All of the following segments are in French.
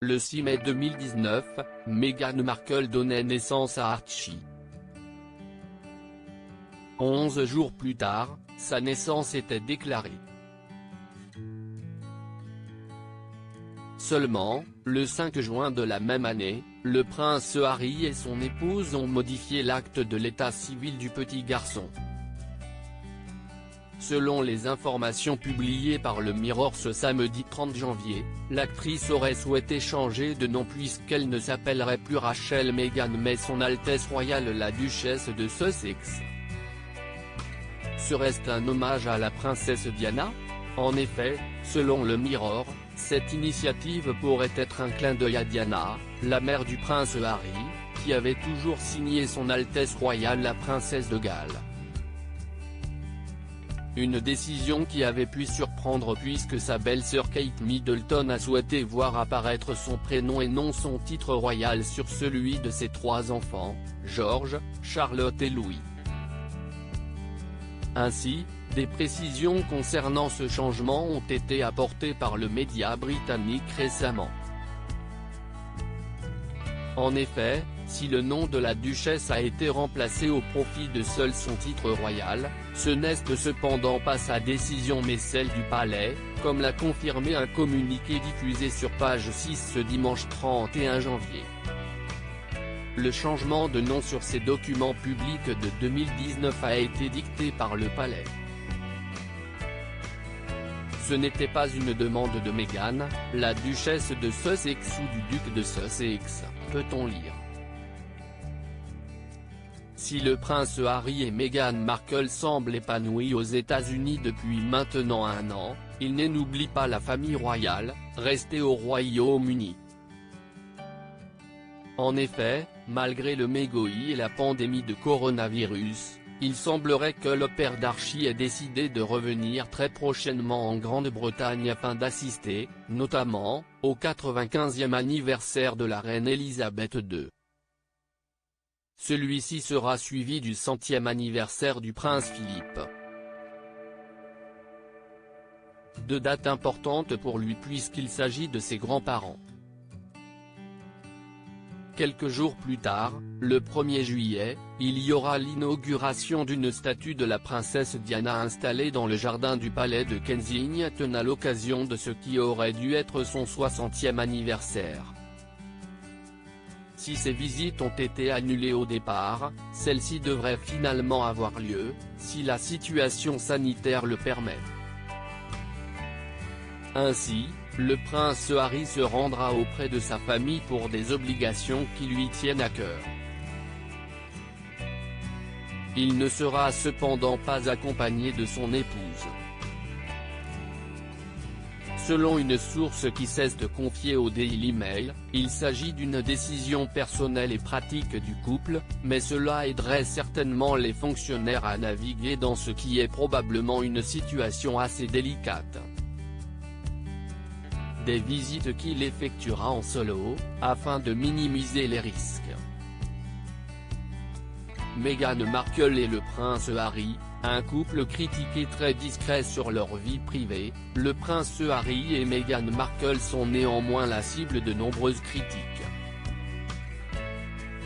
Le 6 mai 2019, Meghan Markle donnait naissance à Archie. 11 jours plus tard, sa naissance était déclarée. Seulement, le 5 juin de la même année, le prince Harry et son épouse ont modifié l'acte de l'état civil du petit garçon. Selon les informations publiées par le Mirror ce samedi 30 janvier, l'actrice aurait souhaité changer de nom puisqu'elle ne s'appellerait plus Rachel Meghan mais Son Altesse Royale la Duchesse de Sussex. Serait-ce un hommage à la princesse Diana? En effet, selon le Mirror, cette initiative pourrait être un clin d'œil à Diana, la mère du prince Harry, qui avait toujours signé Son Altesse Royale la princesse de Galles. Une décision qui avait pu surprendre puisque sa belle-sœur Kate Middleton a souhaité voir apparaître son prénom et non son titre royal sur celui de ses 3 enfants, George, Charlotte et Louis. Ainsi, des précisions concernant ce changement ont été apportées par le média britannique récemment. En effet, si le nom de la duchesse a été remplacé au profit de seul son titre royal, ce n'est cependant pas sa décision mais celle du palais, comme l'a confirmé un communiqué diffusé sur page 6 ce dimanche 31 janvier. Le changement de nom sur ces documents publics de 2019 a été dicté par le palais. Ce n'était pas une demande de Meghan, la duchesse de Sussex ou du duc de Sussex, peut-on lire. Si le prince Harry et Meghan Markle semblent épanouis aux États-Unis depuis maintenant 1 an, ils n'oublient pas la famille royale, restée au Royaume-Uni. En effet, malgré le mégoï et la pandémie de coronavirus, il semblerait que le père d'Archie ait décidé de revenir très prochainement en Grande-Bretagne afin d'assister, notamment, au 95e anniversaire de la reine Elisabeth II. Celui-ci sera suivi du 100e anniversaire du prince Philippe. 2 dates importantes pour lui puisqu'il s'agit de ses grands-parents. Quelques jours plus tard, le 1er juillet, il y aura l'inauguration d'une statue de la princesse Diana installée dans le jardin du palais de Kensington à l'occasion de ce qui aurait dû être son 60e anniversaire. Si ces visites ont été annulées au départ, celles-ci devraient finalement avoir lieu, si la situation sanitaire le permet. Ainsi, le prince Harry se rendra auprès de sa famille pour des obligations qui lui tiennent à cœur. Il ne sera cependant pas accompagné de son épouse. Selon une source qui cesse de confier au Daily Mail, il s'agit d'une décision personnelle et pratique du couple, mais cela aiderait certainement les fonctionnaires à naviguer dans ce qui est probablement une situation assez délicate. Des visites qu'il effectuera en solo, afin de minimiser les risques. Meghan Markle et le prince Harry, un couple critiqué très discret sur leur vie privée, le prince Harry et Meghan Markle sont néanmoins la cible de nombreuses critiques.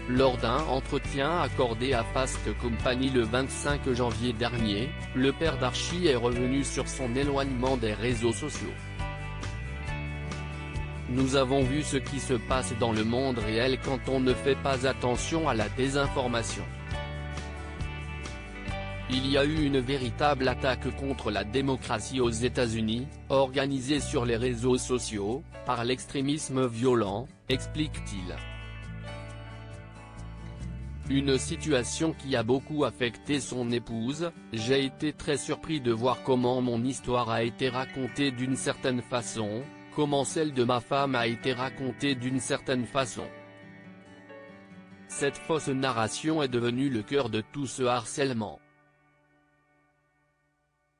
Lors d'un entretien accordé à Fast Company le 25 janvier dernier, le père d'Archie est revenu sur son éloignement des réseaux sociaux. Nous avons vu ce qui se passe dans le monde réel quand on ne fait pas attention à la désinformation. Il y a eu une véritable attaque contre la démocratie aux États-Unis, organisée sur les réseaux sociaux, par l'extrémisme violent, explique-t-il. Une situation qui a beaucoup affecté son épouse. J'ai été très surpris de voir comment mon histoire a été racontée d'une certaine façon, comment celle de ma femme a été racontée d'une certaine façon. Cette fausse narration est devenue le cœur de tout ce harcèlement.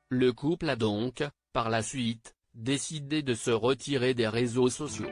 Le couple a donc, par la suite, décidé de se retirer des réseaux sociaux.